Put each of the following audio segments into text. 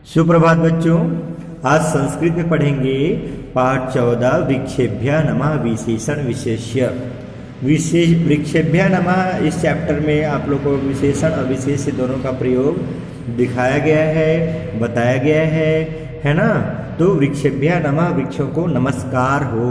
सुप्रभात बच्चों, आज संस्कृत में पढ़ेंगे पाठ 14 वृक्षेभ्यः नमः विशेषण विशेष्य। वृक्षेभ्यः नमः इस चैप्टर में आप लोग को विशेषण और विशेष्य दोनों का प्रयोग दिखाया गया है, बताया गया है ना। तो वृक्षेभ्यः नमः, वृक्षों को नमस्कार हो,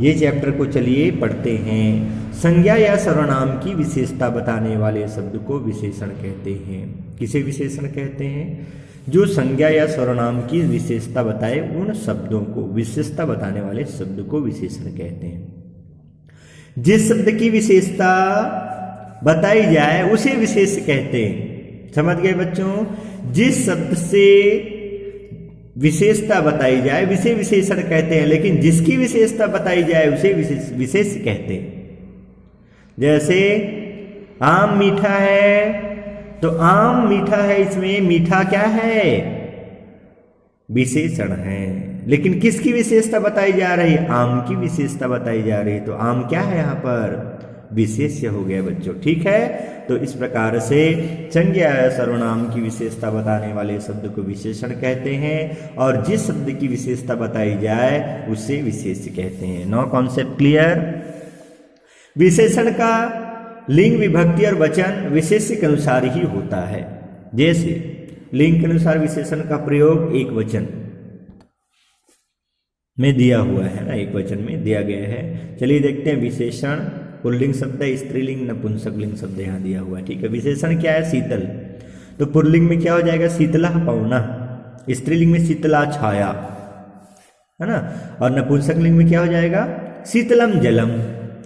ये चैप्टर को चलिए पढ़ते हैं। संज्ञा या सर्वनाम की विशेषता बताने वाले शब्द को विशेषण कहते हैं। किसे विशेषण कहते हैं? जो संज्ञा या सर्वनाम की विशेषता बताए उन शब्दों को, विशेषता बताने वाले शब्द को विशेषण कहते हैं। जिस शब्द की विशेषता बताई जाए उसे विशेष कहते हैं। समझ गए बच्चों? जिस शब्द से विशेषता बताई जाए उसे विशेषण कहते हैं, लेकिन जिसकी विशेषता बताई जाए उसे विशेष कहते हैं। जैसे आम मीठा है, तो आम मीठा है, इसमें मीठा क्या है? विशेषण है। लेकिन किसकी विशेषता बताई जा रही है? आम की विशेषता बताई जा रही है। तो आम क्या है यहाँ पर? विशेष्य हो गया बच्चों, ठीक है। तो इस प्रकार से संज्ञा या सर्वनाम की विशेषता बताने वाले शब्द को विशेषण कहते हैं, और जिस शब्द की विशेषता बताई जाए उसे विशेष्य कहते हैं। No concept clear? विशेषण का लिंग, विभक्ति और वचन विशेष्य के अनुसार ही होता है। जैसे लिंग के अनुसार विशेषण का प्रयोग एक वचन में दिया हुआ है ना, एक वचन में दिया गया है। चलिए देखते हैं। विशेषण पुल्लिंग शब्द है, स्त्रीलिंग नपुंसकलिंग शब्द यहाँ दिया हुआ है, ठीक है। विशेषण क्या है? शीतल। तो पुल्लिंग में क्या हो जाएगा? शीतला पवना। स्त्रीलिंग में शीतला छाया, है ना। और नपुंसकलिंग में क्या हो जाएगा? शीतलम जलम।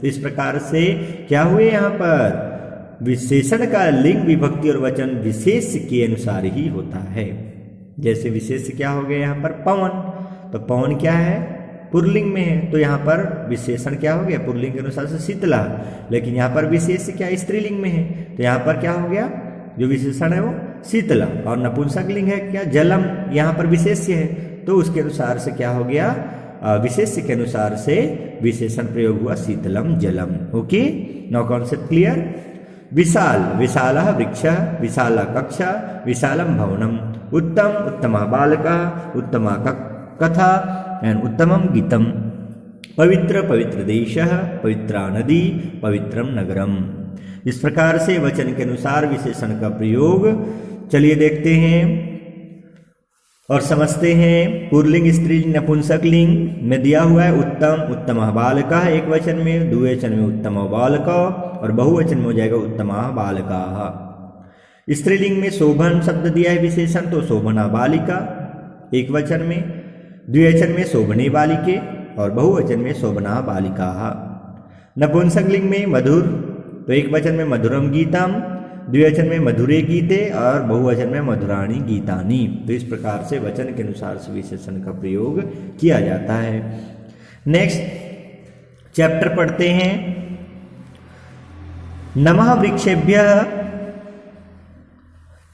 इस प्रकार से क्या हुए यहाँ पर? विशेषण का लिंग, विभक्ति और वचन विशेष के अनुसार ही होता है। जैसे विशेष क्या हो गया यहाँ पर? पवन। तो पवन क्या है? पुल्लिंग में है, तो यहाँ पर विशेषण क्या हो गया? पुल्लिंग के अनुसार से शीतला। लेकिन यहाँ पर विशेष क्या? स्त्रीलिंग में है, तो यहाँ पर क्या हो गया? जो विशेषण है वो शीतला। और नपुंसकलिंग है क्या? जलम। यहाँ पर विशेष्य है, तो उसके अनुसार से क्या हो गया? विशेष्य के अनुसार से विशेषण प्रयोग हुआ शीतलम जलम। Okay, no concept clear? विशाल, विशालः वृक्षः, विशाला कक्षा, विशालम भवनम, उत्तम, उत्तमा बालकः, उत्तमा कथा एंड उत्तमम गीतम, पवित्र, पवित्र देशः, पवित्रा नदी, पवित्रम नगरम। इस प्रकार से वचन के अनुसार विशेषण का प्रयोग चलिए देखते हैं और समझते हैं। पुल्लिंग, स्त्रीलिंग, नपुंसकलिंग में दिया हुआ है उत्तम, उत्तमः बालकः एक वचन में, द्विवचन में उत्तमो बालकः, और बहुवचन में हो जाएगा उत्तमः बालकाः। स्त्रीलिंग में शोभन शब्द दिया है विशेषण, तो शोभना बालिका एक वचन में, द्विवचन में शोभने बालिके, और बहुवचन में शोभना बालिकाः। नपुंसकलिंग में मधुर, तो एक वचन में मधुरम गीतम, द्विवचन में मधुरे गीते, और बहुवचन में मधुराणी गीतानी। तो इस प्रकार से वचन के अनुसार से विशेषण का प्रयोग किया जाता है। नेक्स्ट चैप्टर पढ़ते हैं। नमः वृक्षेभ्यः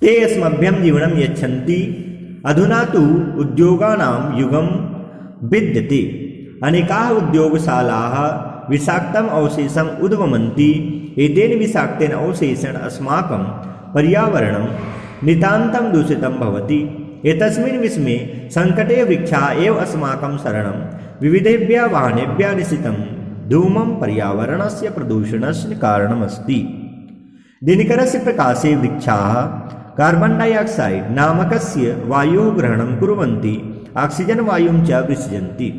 ते अस्मभ्यं जीवनं यच्छन्ति, अधुना तु उद्योगानां युगं विद्यते, अनेकाः उद्योगशालाः विषाक्तम् अवशेषम् उद्वमन्ति, एतेन विषाक्तेन अवशेषेण अस्माकं पर्यावरणं नितान्तं दूषितं भवति। एतस्मिन् विषमे संकटे वृक्षा एव अस्माकं शरणं, विविधेभ्यः वाहनेभ्यः निश्चितं धूमं पर्यावरणस्य प्रदूषणस्य कारणमस्ति। दिनकरस्य प्रकाशे वृक्षाः कार्बन डाइऑक्साइड नामकस्य वायोः ग्रहणं कुर्वन्ति, ऑक्सीजन वायुं च विसर्जन्ति।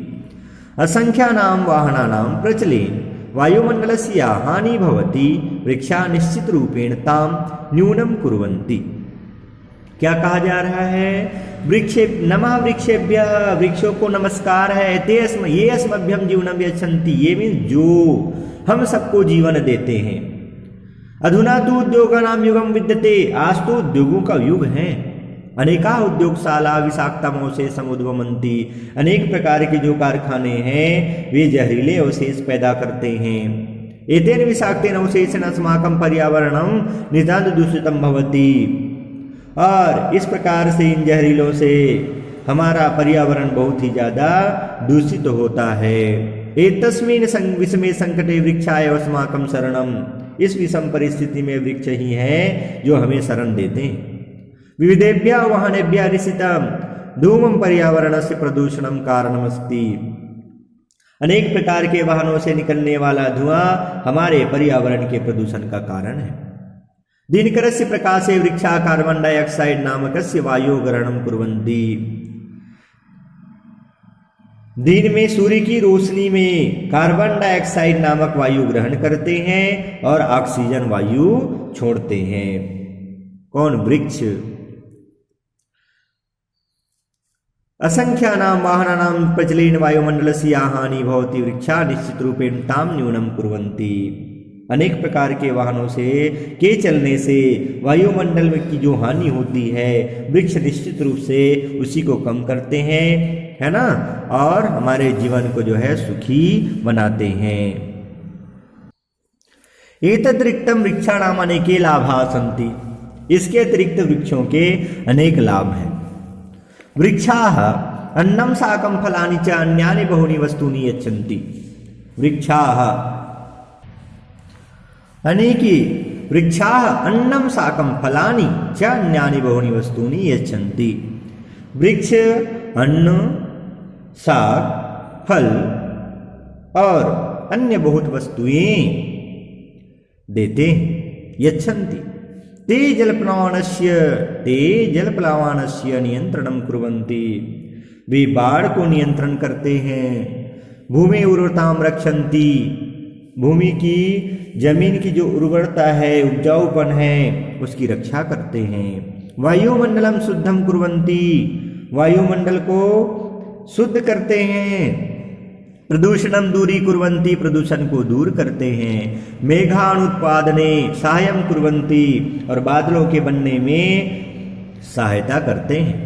असंख्यानां वाहनानां प्रचलेन वायुमण्डलस्य हानि भवति, वृक्षा निश्चित रूपेण तां न्यूनं कुर्वन्ति। क्या कहा जा रहा है? नमः वृक्षेभ्यः, वृक्षों को नमस्कार है। ये अस्मभ्यं जीवनं यच्छन्ति, ये मीन जो हम सबको जीवन देते हैं। अधुना तो उद्योगानां युगं विद्यते, आज तो उद्योगों का युग है। अनेका उद्योगशाला विषाक्तम अवशेषम उद्वमन्ति, अनेक प्रकार के जो कारखाने हैं वे जहरीले अवशेष पैदा करते हैं। एतेन विषाक्तेन अवशेषेण अस्माकं पर्यावरणं नितान्त दूषितं भवति, और इस प्रकार से इन जहरीलों से हमारा पर्यावरण बहुत ही ज्यादा दूषित होता है। एतस्मिन् विषमे संकटे वृक्षाय अस्माकं शरणम, इस विषम परिस्थिति में वृक्ष ही है जो हमें शरण देते हैं। विविधेभ्यः वाहनेभ्यः निश्चितम्, धूमं पर्यावरणस्य प्रदूषणं कारणमस्ति। अनेक प्रकार के वाहनों से निकलने वाला धुआं हमारे पर्यावरण के प्रदूषण का कारण है। दिनकरस्य प्रकाशे वृक्षा कार्बन डाइऑक्साइड नामकस्य वायु ग्रहणं कुर्वन्ति। दिन में सूर्य की रोशनी में कार्बन डाइऑक्साइड नामक वायु ग्रहण करते हैं और ऑक्सीजन वायु छोड़ते हैं। कौन? वृक्ष। असंख्यानां वाहनानां प्रचलेन वायुमंडलस्य हानि भवति, वृक्षा निश्चित रूपेण तां न्यूनं कुर्वन्ति। अनेक प्रकार के वाहनों के चलने से वायुमंडल में की जो हानि होती है, वृक्ष निश्चित रूप से उसी को कम करते हैं, है ना, और हमारे जीवन को जो है सुखी बनाते हैं। एतदतिरिक्तं वृक्षाणां अनेके लाभाः सन्ति। इसके अतिरिक्त वृक्षों के अनेक लाभ हैं। वृक्षाः अन्नं शाकं फलानि च अन्यानि बहूनि वस्तूनि यच्छन्ति। वृक्षाः अनेकी वृक्षाः अन्नं शाकं फलानि च अन्यानि बहूनि वस्तूनि यच्छन्ति। वृक्ष अन्न, शाक, फल और अन्य बहुत वस्तुएं देते हैं। यच्छन्ति। ते जलप्लावानस्य नियंत्रणं कुर्वन्ति। वे बाढ़ को नियंत्रण करते हैं। भूमि उर्वरतां रक्षन्ति। भूमि की, जमीन की जो उर्वरता है, उपजाऊपन है, उसकी रक्षा करते हैं। वायुमंडलम शुद्धम कुर्वन्ति। वायुमंडल को शुद्ध करते हैं। प्रदूषणम दूरी कुर्वन्ति। प्रदूषण को दूर करते हैं। मेघानुत्पादने सहायं कुर्वन्ति। और बादलों के बनने में सहायता करते हैं।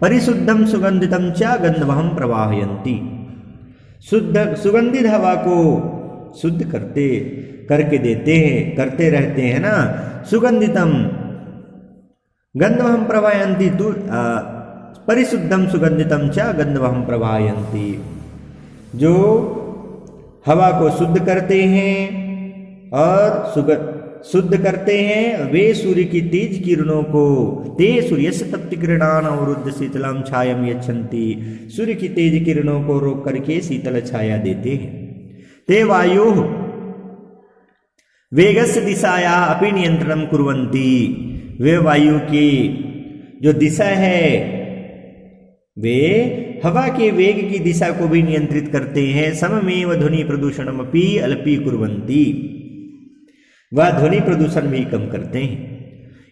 परिशुद्धम सुगंधितम च गंधवहं प्रवाहयन्ति। शुद्ध सुगंधित हवा को शुद्ध करके देते हैं, करते रहते हैं ना। सुगंधितम गंधवहं प्रवाहयन्ति। परिशुद्धम सुगंधितम च गंधवहं प्रवाहयन्ति। जो हवा को शुद्ध करते हैं और शुद्ध करते हैं, वे सूर्य की तेज किरणों को ते सूर्यस्य तप्तकिरणान् अवरुद्ध शीतलं छायं यच्छन्ति। सूर्य की तेज किरणों को रोक करके शीतल छाया देते हैं। ते वायुः वेगस्य दिशायाः अपि नियंत्रणं कुर्वन्ति। वे वायु की जो दिशा है, वे हवा के वेग की दिशा को भी नियंत्रित करते हैं। सममेव ध्वनि प्रदूषणमपि अल्पी कुर्वन्ति। वह ध्वनि प्रदूषण भी कम करते हैं।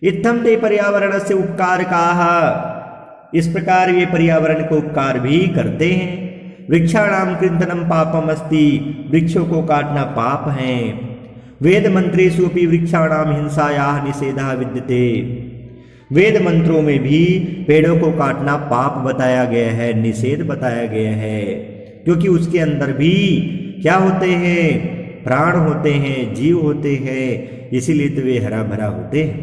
इत्थं ते पर्यावरणस्य उपकारकाः। इस प्रकार वे पर्यावरण को उपकार भी करते हैं। वृक्षाणां कृंतनं पापम अस्ति। वृक्षों को काटना पाप है। वेद मंत्रेषु अपि वृक्षाणां हिंसायाः निषेधः विद्यते। वेद मंत्रों में भी पेड़ों को काटना पाप बताया गया है, निषेध बताया गया है, क्योंकि उसके अंदर भी क्या होते हैं? प्राण होते हैं, जीव होते हैं, इसीलिए तो वे हरा भरा होते हैं।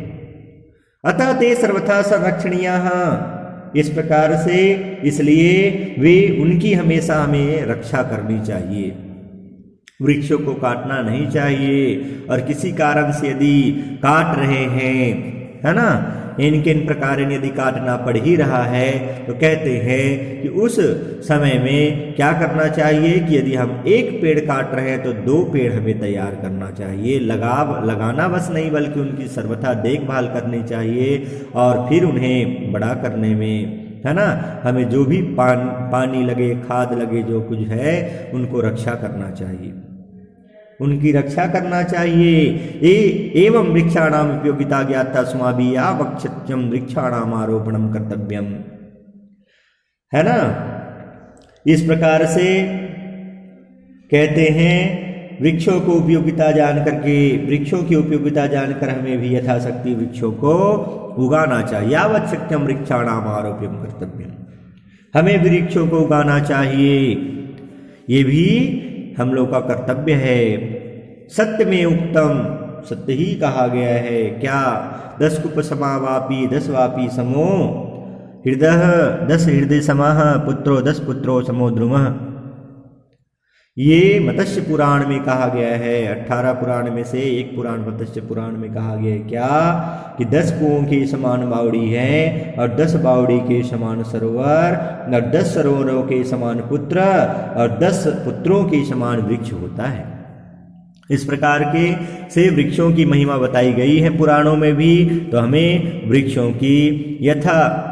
अतः ते सर्वथा संरक्षणीयाः। इस प्रकार से इसलिए वे उनकी हमेशा हमें रक्षा करनी चाहिए। वृक्षों को काटना नहीं चाहिए। और किसी कारण से यदि काट रहे हैं, है ना, इन प्रकार यदि काटना पड़ ही रहा है, तो कहते हैं कि उस समय में क्या करना चाहिए कि यदि हम एक पेड़ काट रहे हैं तो 2 पेड़ हमें तैयार करना चाहिए। लगाना बस नहीं, बल्कि उनकी सर्वथा देखभाल करनी चाहिए। और फिर उन्हें बड़ा करने में, है ना, हमें जो भी पानी लगे, खाद लगे, जो कुछ है, उनको रक्षा करना चाहिए, उनकी रक्षा करना चाहिए। एवं वृक्षाणाम उपयोगिता ज्ञाता अस्माभिः आवश्यकं वृक्षाणाम आरोपणम कर्तव्यम। है ना। इस प्रकार से कहते हैं वृक्षों को उपयोगिता जान करके, वृक्षों की उपयोगिता जानकर हमें भी यथाशक्ति वृक्षों को उगाना चाहिए। आवश्यकं वृक्षाणाम आरोप्यम कर्तव्यम। हमें वृक्षों को उगाना चाहिए, ये भी हम लोग का कर्तव्य है। सत्य में उत्तम, सत्य ही कहा गया है। क्या? 10 कुप समावापी 10 वापी समो हृदय 10 हृदय समः पुत्रो 10 पुत्रो समो द्रुमः। ये मत्स्य पुराण में कहा गया है। 18 पुराण में से एक पुराण मत्स्य पुराण में कहा गया है क्या, कि 10 कुओं के समान बावड़ी है, और 10 बावड़ी के समान सरोवर, और 10 सरोवरों के समान पुत्र, और 10 पुत्रों के समान वृक्ष होता है। इस प्रकार के से वृक्षों की महिमा बताई गई है पुराणों में भी। तो हमें वृक्षों की यथा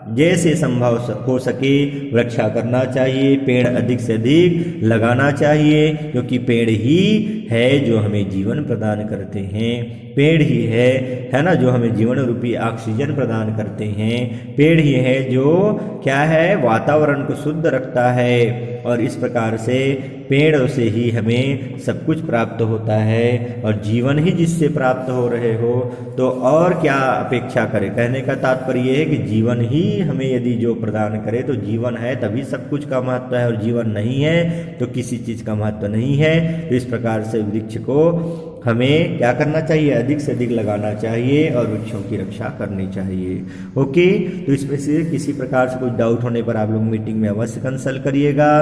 जैसे संभव हो सके रक्षा करना चाहिए, पेड़ अधिक से अधिक लगाना चाहिए, क्योंकि पेड़ ही है जो हमें जीवन प्रदान करते हैं। पेड़ ही है ना, जो हमें जीवन रूपी ऑक्सीजन प्रदान करते हैं। पेड़ ही है जो क्या है, वातावरण को शुद्ध रखता है। और इस प्रकार से पेड़ों से ही हमें सब कुछ प्राप्त होता है, और जीवन ही जिससे प्राप्त हो रहे हो तो और क्या अपेक्षा करें। कहने का तात्पर्य यह है कि जीवन ही हमें यदि जो प्रदान करे, तो जीवन है तभी सब कुछ का महत्व है, और जीवन नहीं है तो किसी चीज़ का महत्व नहीं है। तो इस प्रकार से वृक्ष को हमें क्या करना चाहिए, अधिक से अधिक लगाना चाहिए और वृक्षों की रक्षा करनी चाहिए। ओके, तो इसमें से किसी प्रकार से कुछ डाउट होने पर आप लोग मीटिंग में अवश्य कंसल्ट करिएगा,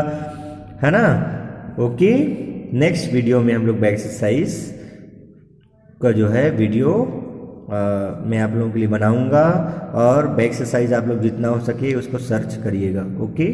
है ना। ओके, नेक्स्ट वीडियो में हम लोग बैक एक्सरसाइज का जो है वीडियो मैं आप लोगों के लिए बनाऊंगा, और बैक एक्सरसाइज आप लोग जितना हो सके उसको सर्च करिएगा। ओके।